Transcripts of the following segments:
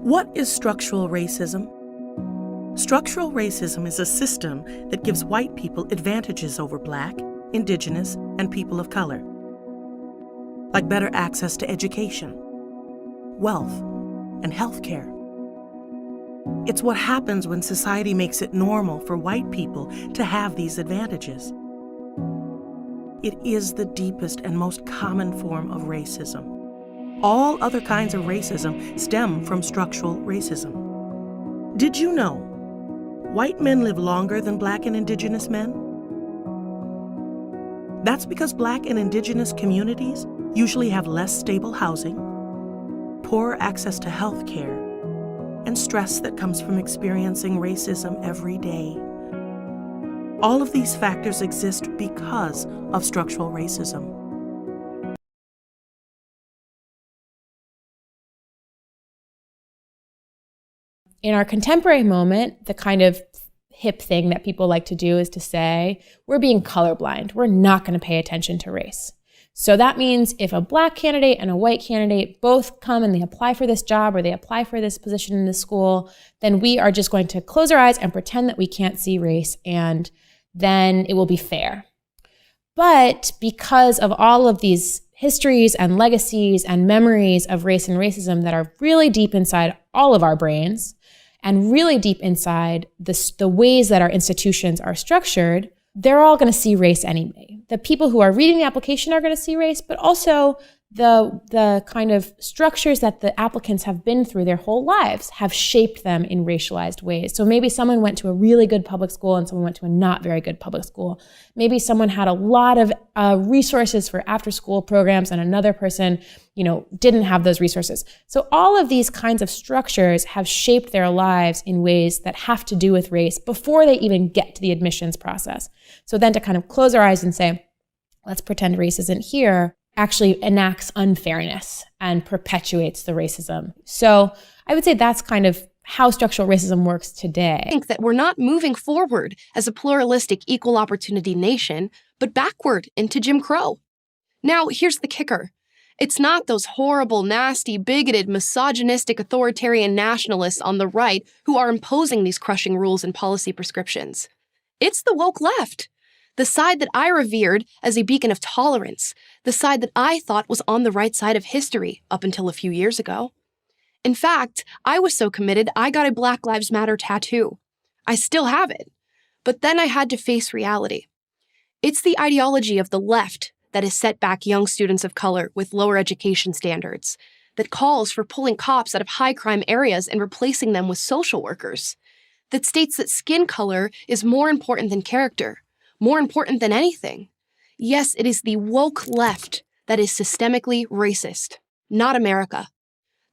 What is structural racism? Structural racism is a system that gives white people advantages over Black, Indigenous, and people of color, like better access to education, wealth, and health care. It's what happens when society makes it normal for white people to have these advantages. It is the deepest and most common form of racism. All other kinds of racism stem from structural racism. Did you know white men live longer than Black and Indigenous men? That's because Black and Indigenous communities usually have less stable housing, poorer access to health care, and stress that comes from experiencing racism every day. All of these factors exist because of structural racism. In our contemporary moment, the kind of hip thing that people like to do is to say, we're being colorblind. We're not going to pay attention to race. So that means if a Black candidate and a white candidate both come and they apply for this job or they apply for this position in the school, then we are just going to close our eyes and pretend that we can't see race, and then it will be fair. But because of all of these histories and legacies and memories of race and racism that are really deep inside all of our brains, and really deep inside the ways that our institutions are structured, they're all going to see race anyway. The people who are reading the application are going to see race, but also the kind of structures that the applicants have been through their whole lives have shaped them in racialized ways. So maybe someone went to a really good public school and someone went to a not very good public school. Maybe someone had a lot of resources for after-school programs and another person, didn't have those resources. So all of these kinds of structures have shaped their lives in ways that have to do with race before they even get to the admissions process. So then to kind of close our eyes and say, let's pretend race isn't here, actually enacts unfairness and perpetuates the racism. So I would say that's kind of how structural racism works today. I think that we're not moving forward as a pluralistic, equal opportunity nation, but backward into Jim Crow. Now, here's the kicker. It's not those horrible, nasty, bigoted, misogynistic, authoritarian nationalists on the right who are imposing these crushing rules and policy prescriptions. It's the woke left. The side that I revered as a beacon of tolerance, the side that I thought was on the right side of history up until a few years ago. In fact, I was so committed I got a Black Lives Matter tattoo. I still have it. But then I had to face reality. It's the ideology of the left that has set back young students of color with lower education standards, that calls for pulling cops out of high-crime areas and replacing them with social workers, that states that skin color is more important than character, more important than anything. Yes, it is the woke left that is systemically racist, not America.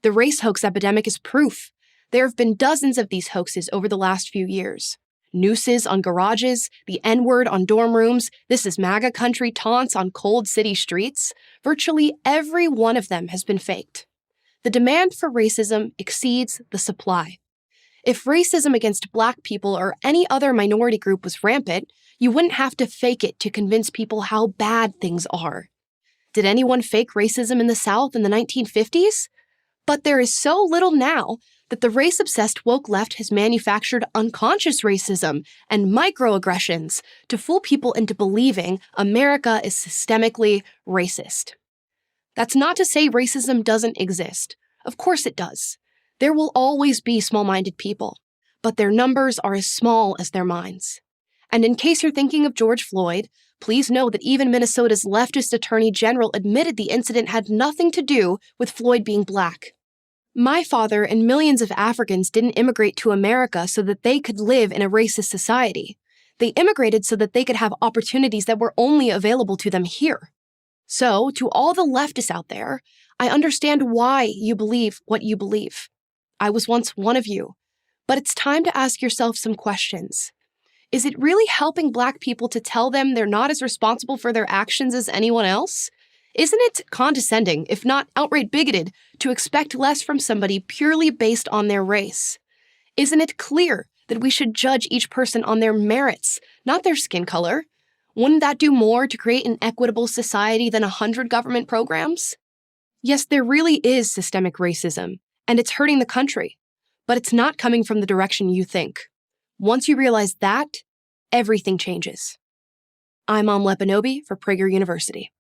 The race hoax epidemic is proof. There have been dozens of these hoaxes over the last few years. Nooses on garages, the N-word on dorm rooms, this is MAGA country taunts on cold city streets. Virtually every one of them has been faked. The demand for racism exceeds the supply. If racism against Black people or any other minority group was rampant, you wouldn't have to fake it to convince people how bad things are. Did anyone fake racism in the South in the 1950s? But there is so little now that the race-obsessed woke left has manufactured unconscious racism and microaggressions to fool people into believing America is systemically racist. That's not to say racism doesn't exist. Of course it does. There will always be small-minded people, but their numbers are as small as their minds. And in case you're thinking of George Floyd, please know that even Minnesota's leftist attorney general admitted the incident had nothing to do with Floyd being Black. My father and millions of Africans didn't immigrate to America so that they could live in a racist society. They immigrated so that they could have opportunities that were only available to them here. So, to all the leftists out there, I understand why you believe what you believe. I was once one of you, but it's time to ask yourself some questions. Is it really helping Black people to tell them they're not as responsible for their actions as anyone else? Isn't it condescending, if not outright bigoted, to expect less from somebody purely based on their race? Isn't it clear that we should judge each person on their merits, not their skin color? Wouldn't that do more to create an equitable society than 100 government programs? Yes, there really is systemic racism, and it's hurting the country, but it's not coming from the direction you think. Once you realize that, everything changes. I'm Am Lepanobi for Prager University.